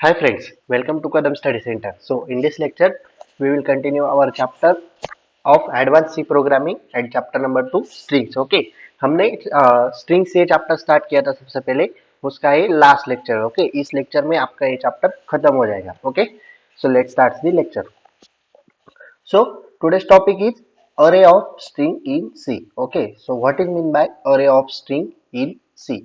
Hi friends, welcome to Kadam Study Center. So in this lecture, we will continue our chapter of Advanced C Programming and chapter number 2 Strings. Okay, हमने string से chapter start किया था सबसे पहले, उसका ये last lecture. Okay, इस lecture में आपका ये चैप्टर खत्म हो जाएगा. Okay, so let's start the lecture. So today's topic is array of string in C. Okay, so what is mean by array of string in C?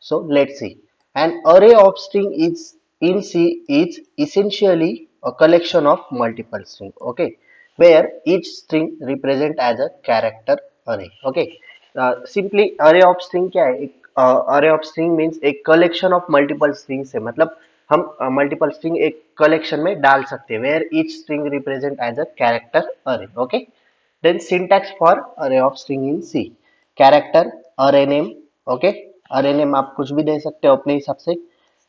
So let's see. An array of string is in C is essentially a collection of multiple string. Okay, where each string represent as a character array. Okay, simply array of string क्या है? एक array of string means एक collection of multiple strings है. मतलब हम multiple string एक collection में डाल सकते हैं where each string represent as a character array. Okay, then syntax for array of string in C. Character array name. Okay, array name आप कुछ भी दे सकते हो अपने हिसाब से.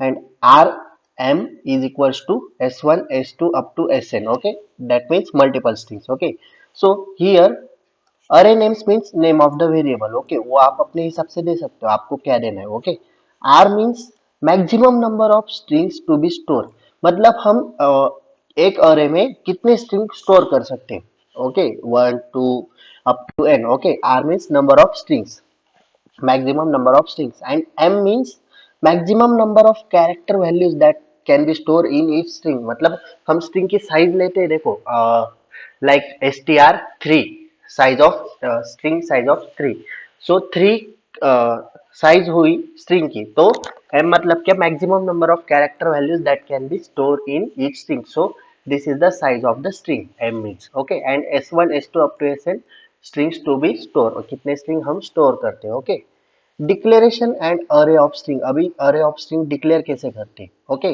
And R M is equals to S1 S2 up to Sn. Okay, that means multiple strings. Okay, so here array names means name of the variable. Okay, वो आप अपने हिसाब से दे सकते हो, आपको क्या देना है. Okay, R means maximum number of strings to be store. मतलब हम एक अरे में कितने स्ट्रिंग स्टोर कर सकते हैं. Okay, 1 2 up to n. Okay, R means number of strings, maximum number of strings, and m means maximum number of character values that can be stored in each string. मतलब हम string की size लेते हैं, देखो like str3 size of string size of 3. so 3 size हुई string की, तो m मतलब क्या, maximum number of character values that can be stored in each string. so this is the size of the string, m means. okay, and s1 s2 up to sn strings to be store, और कितने string हम store करते हैं. okay, declaration and array of string. अभी array of string declare कैसे करते हैं. Okay,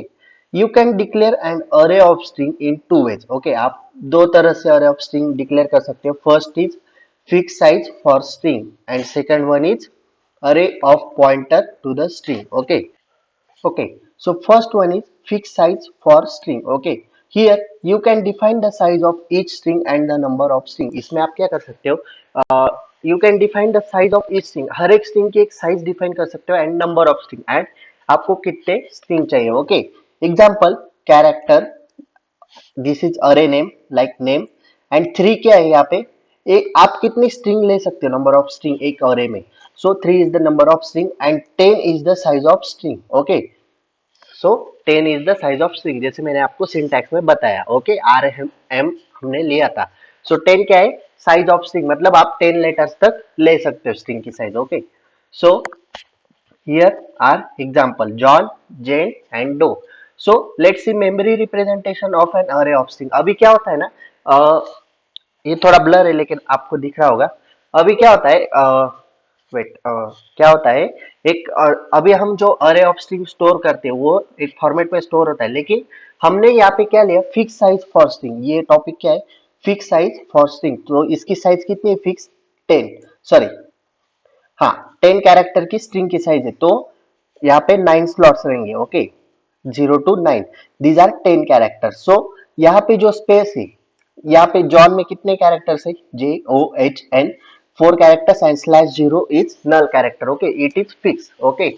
you can declare an array of string in two ways. Okay, आप दो तरह से अरे ऑफ स्ट्रिंग डिक्लेयर कर सकते हो. First is fix size for string and second one is array of pointer to the string. Okay, okay, so first one is fixed size for string. okay, here you can define the size of each string and the number of string. इसमें आप क्या कर सकते हो, you can define the size of each string. हर एक string की एक size define कर सकते हो and number of string, and आपको कितने string चाहिए. okay, example character, this is अरे नेम लाइक नेम, एंड 3 क्या है यहाँ पे, एक आप कितनी स्ट्रिंग ले सकते हो, नंबर ऑफ स्ट्रिंग एक अरे में. सो 3 is the number of string and 10 is the size of string. Okay, so 10 is the size of string, जैसे मैंने आपको सिंटैक्स में बताया. ओके, आर एम हमने लिया था. सो 10 क्या है, साइज ऑफ स्ट्रिंग, मतलब आप 10 लेटर्स तक ले सकते हो स्ट्रिंग की size. Okay, so here are example John, Jane and Doe. So let's see memory representation of an array of string. अभी क्या होता है ना, ये थोड़ा ब्लर है लेकिन आपको दिख रहा होगा. अभी क्या होता है, वेट क्या होता है, एक अभी हम जो अरे ऑफ स्ट्रिंग स्टोर करते हैं वो एक फॉर्मेट में स्टोर होता है, लेकिन हमने यहाँ पे क्या लिया, फिक्स साइज फॉर स्ट्रिंग. ये टॉपिक क्या है, फिक्स साइज फॉर स्ट्रिंग. तो इसकी साइज कितनी है, फिक्स 10, सॉरी हाँ 10 कैरेक्टर की स्ट्रिंग की साइज है, तो यहाँ पे 9 स्लॉट्स रहेंगे. Okay, 0 to 9, these are 10 character. So यहाँ पे जो स्पेस है, यहाँ पे जॉन में कितने कैरेक्टर्स है, JOHN 4 characters and /0 is null character. Okay, it is fix. Okay,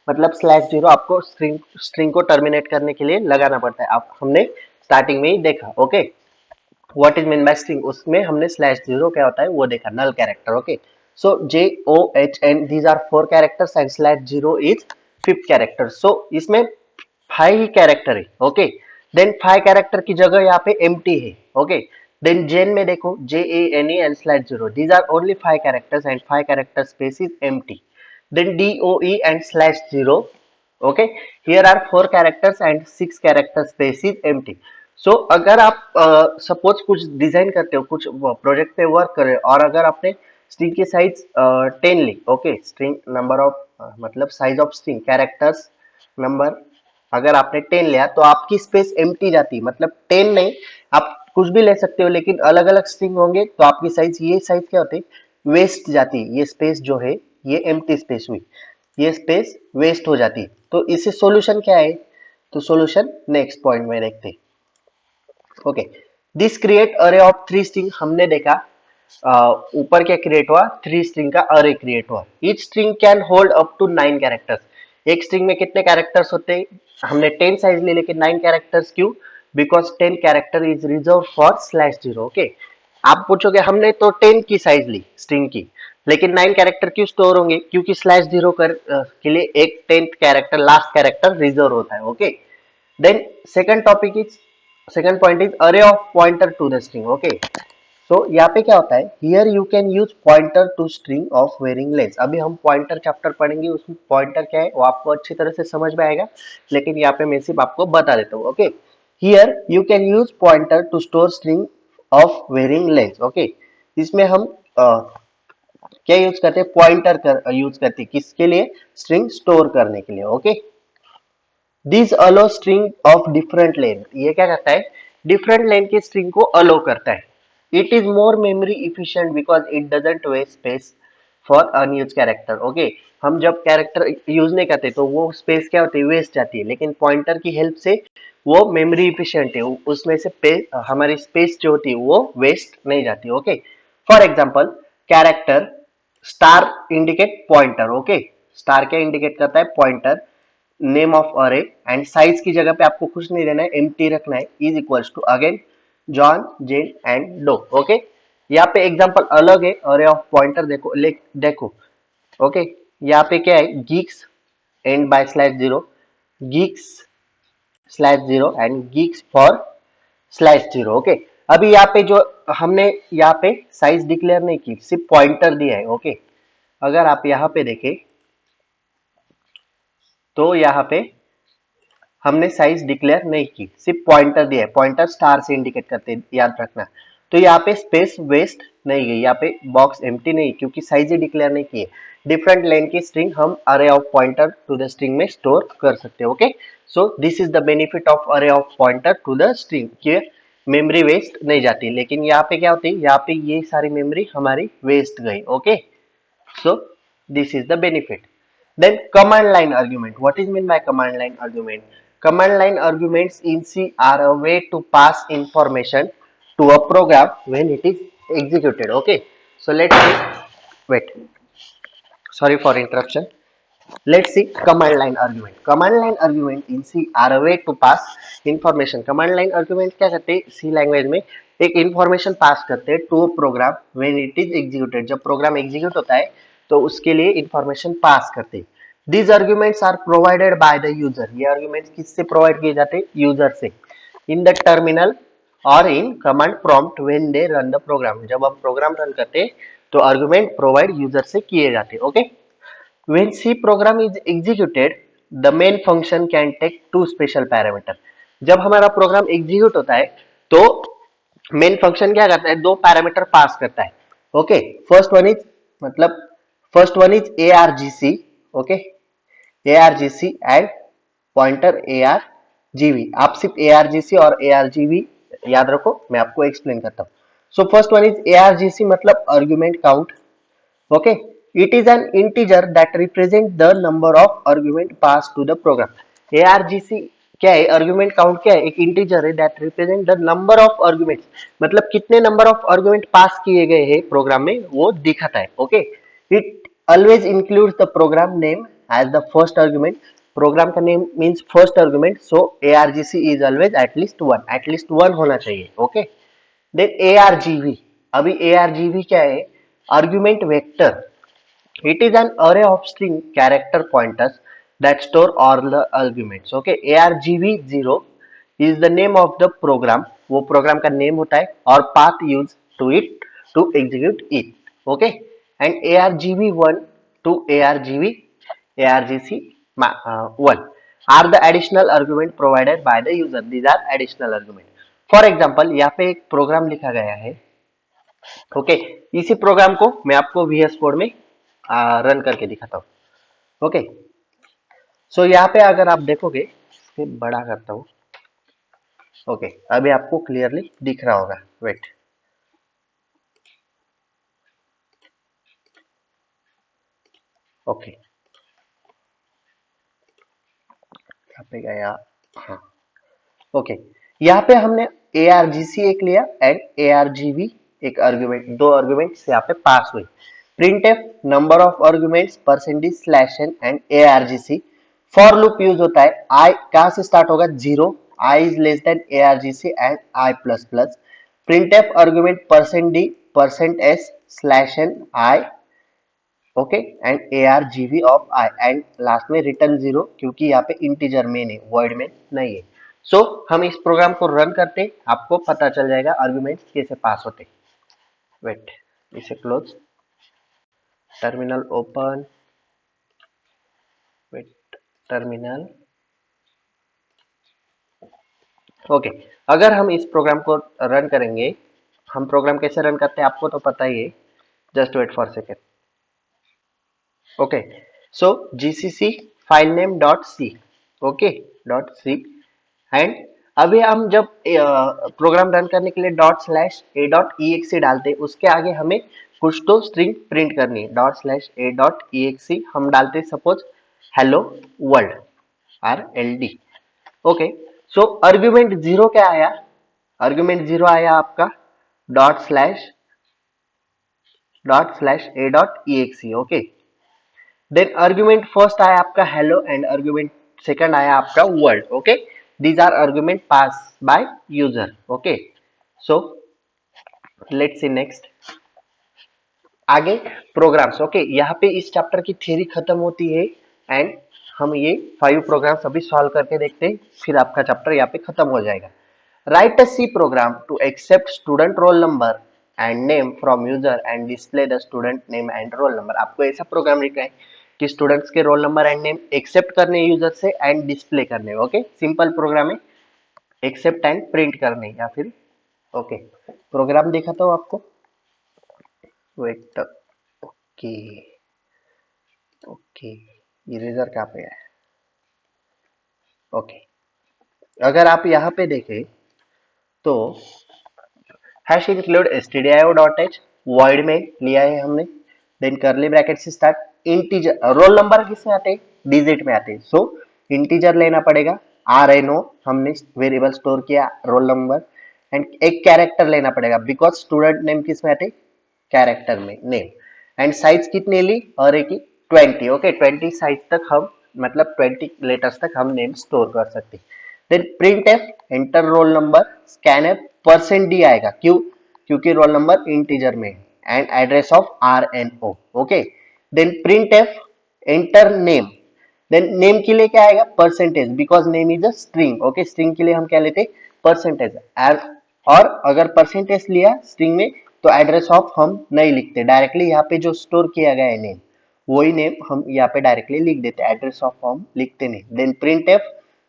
मतलब /0 आपको स्ट्रिंग को टर्मिनेट करने के लिए लगाना पड़ता है. आप हमने स्टार्टिंग में ही देखा. Okay, what is mean by string, उसमें हमने /0 क्या होता है वो देखा, null character. Okay, so JOHN these are 4 characters and /0 is 5th character. so इसमें 5 ही कैरेक्टर है. ओके, देन 5 कैरेक्टर की जगह यहाँ पे empty है. ओके, देन जेन में देखो JANE and /0 these are only 5 characters and 5 character space is empty. then DOE and /0. okay, here are 4 characters and 6 character space is empty. सो अगर आप सपोज कुछ डिजाइन करते हो, कुछ प्रोजेक्ट पे वर्क कर रहे हो, और अगर आपने स्ट्रिंग की साइज 10 ली. ओके, स्ट्रिंग नंबर ऑफ मतलब size of string characters number अगर आपने 10 लिया, तो आपकी स्पेस एम्प्टी जाती है. मतलब 10 नहीं, आप कुछ भी ले सकते हो, लेकिन अलग अलग स्ट्रिंग होंगे तो आपकी साइज, ये साइज क्या होती है, वेस्ट जाती है. ये स्पेस जो है ये एम्प्टी स्पेस हुई, ये स्पेस वेस्ट हो जाती है. तो इससे सॉल्यूशन क्या है, तो सॉल्यूशन नेक्स्ट पॉइंट में देखते हैं. ओके, दिस क्रिएट अरे ऑफ 3 स्ट्रिंग. हमने देखा ऊपर क्या क्रिएट हुआ, 3 स्ट्रिंग का अरे क्रिएट हुआ. Each string can hold up to 9 characters. एक स्ट्रिंग में कितने कैरेक्टर्स होते हैं? हमने 10 साइज ले लेकिन 9 कैरेक्टर्स क्यों? Because 10 character is reserve for slash zero. Okay, आप पूछोगे हमने तो 10 की साइज ली स्ट्रिंग की, लेकिन 9 कैरेक्टर क्यों स्टोर होंगे? क्योंकि स्लैश जीरो के लिए एक 10th character, last character reserve होता है। Okay, then second point is array of pointer to the string. Okay, तो यहाँ पे क्या होता है, here you can use pointer to string of varying length. अभी हम पॉइंटर चैप्टर पढ़ेंगे, उसमें पॉइंटर क्या है वो आपको अच्छी तरह से समझ में आएगा, लेकिन यहाँ पे मैं सिर्फ आपको बता देता हूँ। Okay, here you can use pointer to store string of varying length. Okay, इसमें हम क्या यूज करते हैं? पॉइंटर यूज करते हैं किसके लिए? स्ट्रिंग स्टोर करने के लिए। Okay, this allow string of different length, ये क्या करता है? डिफरेंट लेंथ की स्ट्रिंग को अलो करता है। It is more memory efficient because it doesn't waste space for unused character. Okay, हम जब कैरेक्टर यूज नहीं करते तो वो स्पेस क्या होती है? वेस्ट जाती है, लेकिन पॉइंटर की हेल्प से वो मेमोरी इफिशिएंट है, उसमें से हमारी स्पेस जो होती है वो वेस्ट नहीं जाती। Okay, for example character star indicate pointer. Okay, star क्या इंडिकेट करता है? पॉइंटर। नेम ऑफ अरे एंड साइज की जगह पे आपको कुछ नहीं देना है, एम्प्टी रखना है। Is equals to again John, Jane and Doe. Okay, यहाँ पे एग्जांपल अलग है अरे ऑफ पॉइंटर। देखो ओके, यहाँ पे क्या है? Geeks and by slash zero, geeks slash zero and geeks for slash zero. Okay, अभी यहाँ पे जो हमने यहाँ पे साइज डिक्लेयर नहीं की, सिर्फ पॉइंटर दिया है। ओके, अगर आप यहाँ पे देखें तो यहाँ पे हमने साइज डिक्लेयर नहीं की, सिर्फ पॉइंटर दिया है। पॉइंटर स्टार से इंडिकेट करते हैं, याद रखना। तो यहाँ पे स्पेस वेस्ट नहीं गई, यहाँ पे बॉक्स एम्प्टी नहीं, क्योंकि साइज ही डिक्लेयर नहीं किए। डिफरेंट लेंथ की स्ट्रिंग हम array of pointer to the string में स्टोर कर सकते हैं। Okay, so this is the benefit of array of pointer to the string, कि मेमोरी वेस्ट नहीं जाती। लेकिन यहाँ पे क्या होती है? यहाँ पे ये सारी मेमोरी हमारी वेस्ट गई। Okay, so this is the benefit. Then command line argument. What is mean by command line argument? Command line arguments in C are a way to pass information to a program when it is executed. Okay, so let's see. Wait, sorry for interruption. Let's see command line argument. Command line argument in C are a way to pass information. Command line argument क्या करते हैं? C language में एक information pass करते हैं to program when it is executed. जब program execute होता है तो उसके लिए इंफॉर्मेशन पास करते हैं। These arguments are provided by the user. ये आर्ग्यूमेंट्स किससे प्रोवाइड किए जाते हैं? यूजर से। इन द टर्मिनल और in command prompt when they run the program. जब हम प्रोग्राम रन करते हैं तो आर्ग्यूमेंट प्रोवाइड यूजर से किए जाते हैं। Okay, when C program is executed, the main function can take two special parameter. जब हमारा प्रोग्राम एग्जीक्यूट होता है तो मेन फंक्शन क्या करता है? दो पैरामीटर पास करता है। Okay, first one is ARGC। Okay, ARGC and pointer ARGV। आप सिर्फ ARGC और ARGV याद रखो, मैं आपको एक्सप्लेन करता हूँ। So first one is ARGC, मतलब argument count. Okay, it is an integer that represent the number of argument passed to the program. ARGC क्या है? argument count क्या है? एक integer है that represent the number of arguments, मतलब कितने number of argument पास किए गए हैं प्रोग्राम में वो दिखाता है। Okay, it always includes the program name as the first argument. Program का name means first argument, so ARGC is always at least one होना चाहिए। Okay, then ARGV। अभी ARGV क्या है? argument vector. It is an array of string character pointers that store all the arguments. Okay, ARGV0 is the name of the program. वो programme का name होता है और path used to it to execute it. Okay, and ARGV1 to ARGC1 are the additional argument provided by the user. These are additional argument. For example, यहाँ पे एक programme लिखा गया है। ओके, इसी प्रोग्राम को मैं आपको VS कोड में रन करके दिखाता हूँ। ओके, सो यहाँ पे अगर आप देखोगे, इसे बड़ा करता हूँ। ओके, अभी आपको क्लियरली दिख रहा होगा। वेट, ओके, यहाँ पे गया। हाँ, ओके, यहाँ पे हमने ARGC एक लिया एंड ARGV एक आर्गुमेंट, दो आर्गुमेंट्स यहाँ पे पास हुए। printf number of arguments %n and ARGC for loop use होता है, आई कहां से स्टार्ट होगा, 0, I is less than argc and I plus plus, print F argument %d %s slash n I, okay, and argv of I, and last में return 0 क्योंकि यहाँ पे integer में नहीं, वॉइड में नहीं है। सो हम इस प्रोग्राम को रन करते, आपको पता चल जाएगा आर्गुमेंट्स कैसे पास होते। वेट, इसे close, terminal open, wait, terminal, okay. अगर हम इस प्रोग्राम को रन करेंगे, हम प्रोग्राम कैसे रन करते हैं आपको तो पता ही है, just wait for second. Okay, so GCC file name dot C, okay, dot C, and अभी हम जब प्रोग्राम रन करने के लिए dot slash A dot E X डालते हैं, उसके आगे हमें कुछ तो स्ट्रिंग प्रिंट करनी है, dot slash A dot E X हम डालते suppose hello world, RLD, okay. So argument 0 क्या आया, आर्ग्यूमेंट 0 आया आपका dot slash A dot E X, okay. Then argument first आया आपका हेलो एंड आर्ग्यूमेंट सेकंड आया आपका world, okay. These are argument pass by user, okay. So let's see next, आगे programs, okay. यहाँ पे इस चैप्टर की थ्योरी खत्म होती है एंड हम ये 5 प्रोग्राम्स अभी सॉल्व करके देखते हैं, फिर आपका चैप्टर यहाँ पे खत्म हो जाएगा। Write a C program to accept student roll number and name from user and display the student name and roll number. आपको ऐसा प्रोग्राम लिखना है कि स्टूडेंट्स के roll number and name accept करने यूजर से एंड डिस्प्ले करने, okay. Simple program है, एक्सेप्ट एंड प्रिंट करने या फिर, ओके। प्रोग्राम देखा तो आपको, वेट, ओके, ओके, इरेजर कहाँ पे है, ओके। अगर आप यहाँ पे देखें तो hash include stdio dot H, void में लिया है हमने, देन करली ब्रैकेट से स्टार्ट, इंटीजर, रोल नंबर किस में आते हैं, डिजिट में आते हैं, सो इंटीजर लेना पड़ेगा, RNO हमने वेरिएबल स्टोर किया रोल नंबर, एंड एक कैरेक्टर लेना पड़ेगा बिकॉज स्टूडेंट नेम किस में आते, कैरेक्टर में नेम, एंड साइज कितनी ली, और एक 20, ओके, 20 साइज तक हम, मतलब 20 लेटर्स तक हम नेम स्टोर कर सकते हैं। Then print F, enter roll number, scan F, %d आएगा, क्यों, क्योंकि रोल नंबर इंटीजर में है, and address of RNO, okay. Then print F, enter name, then name के लिए क्या आएगा, percentage, because name is a string, okay. String के लिए हम क्या लेते, परसेंटेज, और अगर परसेंटेज लिया स्ट्रिंग में तो एड्रेस ऑफ हम नहीं लिखते, डायरेक्टली यहाँ पे जो स्टोर किया गया है नेम, वही नेम हम यहाँ पे डायरेक्टली लिख देते, एड्रेस ऑफ हम लिखते नहीं। Then print F,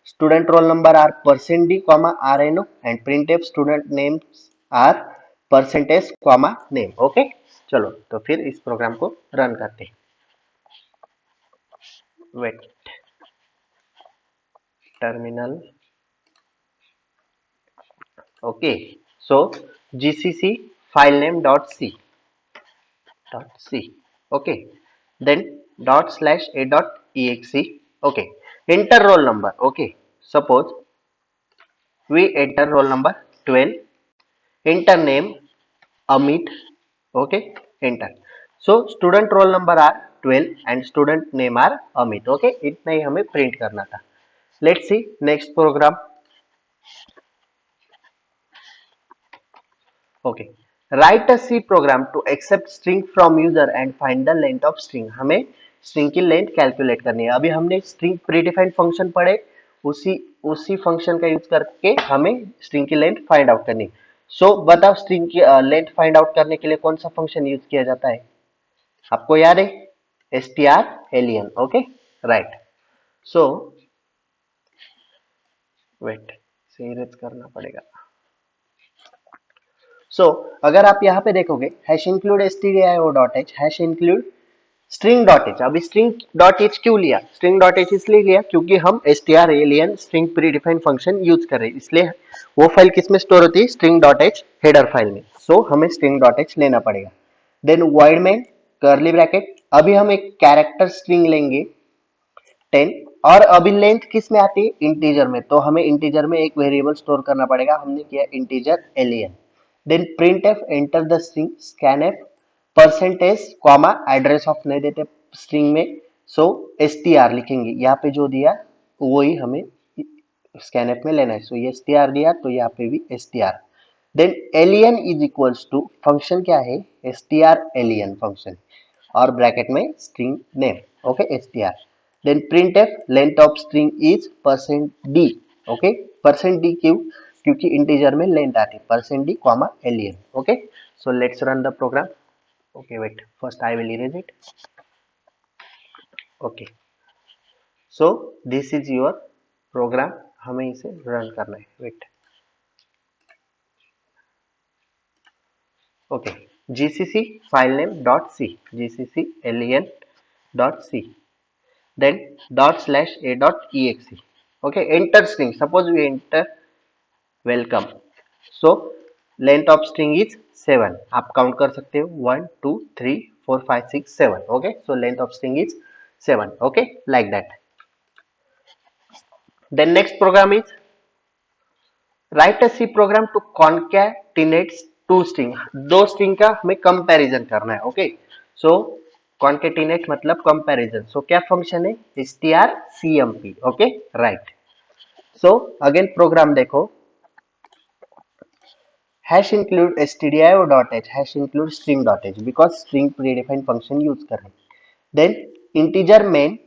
student roll number are %d RNO and print F student names are % name, okay. चलो तो फिर इस प्रोग्राम को रन करते हैं, wait, terminal, okay. So gcc file name dot c, okay, then dot slash a dot exe, okay. Enter roll number, okay, suppose we enter roll number 12, enter name Amit, okay, enter. So student roll number are 12 and student name are Amit, okay, इतना ही हमें print करना था। Let's see next program, okay. Write a C program to accept string from user and find the length of string. हमें string की length calculate करनी है। अभी हमने string प्रीडिफाइंड फंक्शन पढ़े, उसी फंक्शन का यूज करके हमें string की लेंथ फाइंड आउट करनी। सो बताओ string की लेंथ फाइंड आउट करने के लिए कौन सा फंक्शन यूज किया जाता है, आपको याद है, strlen, ओके, राइट। सो वेट, सीरीज करना पड़ेगा। सो अगर आप यहाँ पे देखोगे hash include stdio dot H, hash include string dot H. अभी स्ट्रिंग डॉट एच क्यों लिया, स्ट्रिंग डॉट एच इसलिए लिया क्योंकि हम strlen string predefined function use कर रहे हैं, इसलिए वो फाइल किस में स्टोर होती है, string dot H header file में। सो हमें स्ट्रिंग डॉट एच लेना पड़ेगा। देन वॉइड में कर्ली ब्रैकेट, अभी हम एक कैरेक्टर स्ट्रिंग लेंगे 10, और अभी लेंथ किस में आती है, इंटीजर में, तो हमें इंटीजर में एक वेरिएबल स्टोर करना पड़ेगा, हमने किया integer len। Then print F, enter the string, scan F, % address of नहीं देते स्ट्रिंग में, सो str लिखेंगे, यहाँ पे जो दिया वही हमें स्कैनएफ में लेना है। सो ये str दिया तो यहाँ पे भी str। Then len is equals to, function क्या है, str len फंक्शन, और ब्रैकेट में string name, okay str। Then printf length of string is %d, okay %d क्यों, क्योंकि इंटीजर में लेंथ आती है, %d comma len, okay. So let's run the program. Okay wait, first I will erase it. Okay, so this is your program, हमें इसे run करना है। Wait, okay, gcc filename dot c, gcc len dot c, then dot slash a dot exe, okay, enter string, suppose we enter welcome, so length of string is 7, आप count कर सकते हो 1 2 3 4 5 6 7, okay, so length of string is 7, okay, like that। then next program is write a C program to concatenate two string, दो string का हमें comparison करना है, okay. So concatenate मतलब comparison, सो क्या फंक्शन है, strcmp, okay right. So again program देखो, hash include stdio dot h, hash include string dot h, because string predefined function use कर रहे हैं। Then integer main,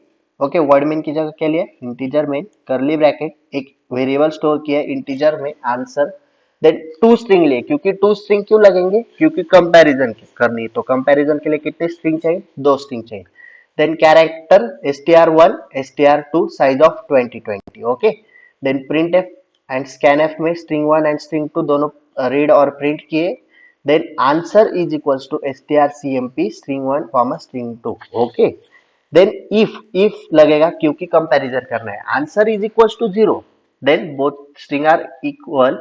okay void main की जगह क्या लिया, इंटीजर मेन करली ब्रैकेट, एक variable store किया इंटीजर में आंसर, देन टू स्ट्रिंग लिए, क्योंकि टू स्ट्रिंग क्यों लगेंगे, क्योंकि कंपैरिजन करनी है, तो कंपैरिजन के लिए कितने स्ट्रिंग चाहिए, दो स्ट्रिंग चाहिए। Then character str1 str2 size of 2020, okay. Then printf and scanf में string1 एंड string2 दोनों रीड और प्रिंट किए। Then answer is equals to strcmp string1 comma string2, okay. Then if लगेगा क्योंकि कंपैरिजन करना है, answer is equals to 0, then both string are equal,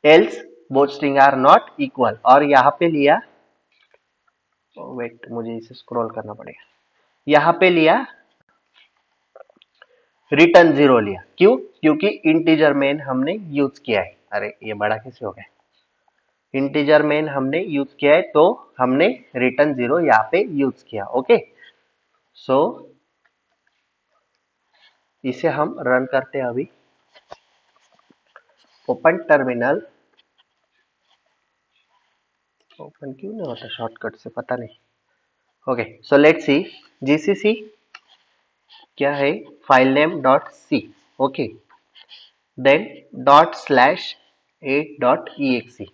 else both string are not equal, और यहाँ पे लिया, वेट मुझे इसे स्क्रॉल करना पड़ेगा, यहाँ पे लिया रिटर्न 0 लिया, क्यों, क्योंकि इंटीजर मेन हमने यूज किया है, अरे ये बड़ा कैसे हो गया, इंटीजर मेन हमने यूज किया है तो हमने रिटर्न 0 यहाँ पे यूज किया, ओके। सो इसे हम रन करते हैं अभी, ओपन टर्मिनल, ओपन क्यों नहीं होता शॉर्टकट से, पता नहीं, okay. So let's see, GCC क्या है, file name dot C, okay, then dot slash 8 dot exe,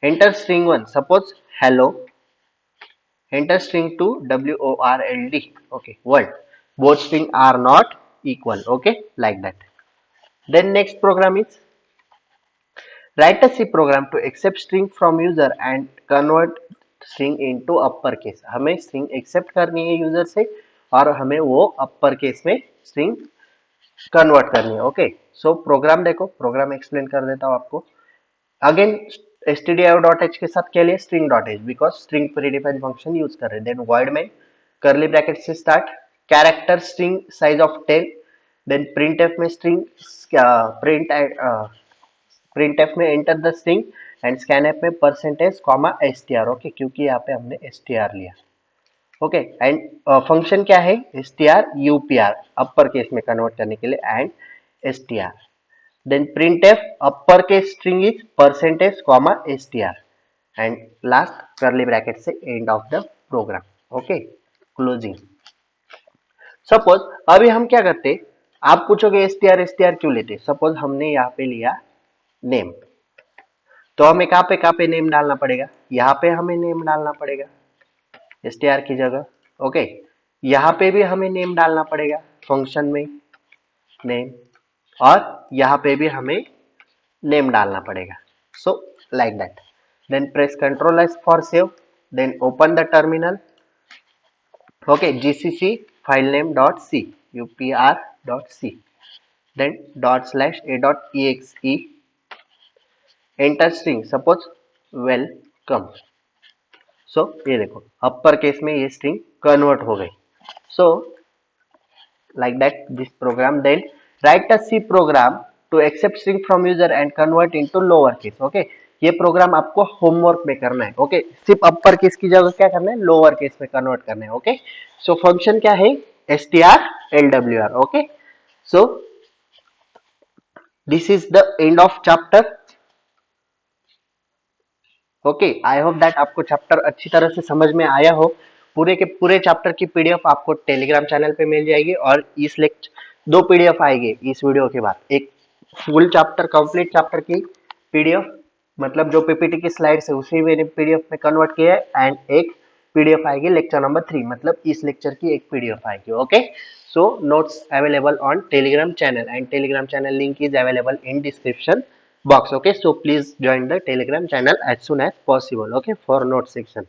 enter string 1, suppose hello, enter string 2 world, okay world, both string are not equal, okay, like that। then next program is write a C program to accept string from user and convert string into uppercase, हमें string accept करनी है user से और हमें वो upper case में string convert करनी है, ओके। सो प्रोग्राम देखो, प्रोग्राम एक्सप्लेन कर देता हूँ आपको। अगेन stdio.h के साथ क्या लिया, string.h, because string predefined function use कर रहे हैं। देन void में करली ब्रैकेट से start, character string size of 10, then printf में स्ट्रिंग printf में enter the string and scanf में परसेंटेज कॉमा str, ओके, क्योंकि यहाँ पे हमने str लिया, ओके। एंड फंक्शन क्या है, strupr, अपर केस में कन्वर्ट करने के लिए, and str। then printf upper case string is percentage comma str, and last curly bracket से end of the program, okay, closing। suppose अभी हम क्या करते, आप पूछोगे str क्यों लेते, सपोज हमने यहाँ पे लिया नेम, तो हमें कहाँ पे नेम डालना पड़ेगा, यहाँ पे हमें नेम डालना पड़ेगा str की जगह, ओके। यहाँ पे भी हमें नेम डालना पड़ेगा फंक्शन में नेम, और यहाँ पे भी हमें नेम डालना पड़ेगा, so like that. Then press Ctrl S for save, then open the terminal, okay, GCC file name dot C, upr dot C, then dot slash a dot exe, enter string, suppose welcome. So ये देखो upper case में ये string convert हो गई, सो like that this program। then write a C program to accept string from user and convert into lower case, okay। ये programme आपको homework में करना है, ओके। सिर्फ अपर केस की जगह क्या करना है, लोअर केस में कन्वर्ट करना है, ओके। सो फंक्शन क्या है, strlwr. Okay, so this is the end of chapter. Okay, I hope that आपको चैप्टर अच्छी तरह से समझ में आया हो। पूरे के पूरे चैप्टर की पीडीएफ आपको टेलीग्राम चैनल पे मिल जाएगी और इस लेक्चर 2 पीडीएफ आएगी इस वीडियो के बाद। एक फुल चैप्टर कंप्लीट चैप्टर की पीडीएफ, मतलब जो पीपीटी की स्लाइड्स है उसी मैंने पीडीएफ में कन्वर्ट किया है, एंड एक पीडीएफ आएगी लेक्चर नंबर 3, मतलब इस लेक्चर की एक पीडीएफ आएगी। Okay, so notes available on Telegram channel and Telegram channel link is available in description box. Okay, so please join the telegram channel as soon as possible, okay, for note section.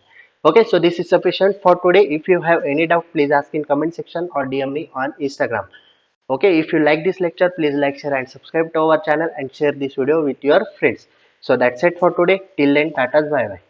Okay, so this is sufficient for today. If you have any doubt, please ask in comment section or DM me on Instagram. Okay, if you like this lecture, please like, share and subscribe to our channel and share this video with your friends. So that's it for today. Till then, tata, bye bye.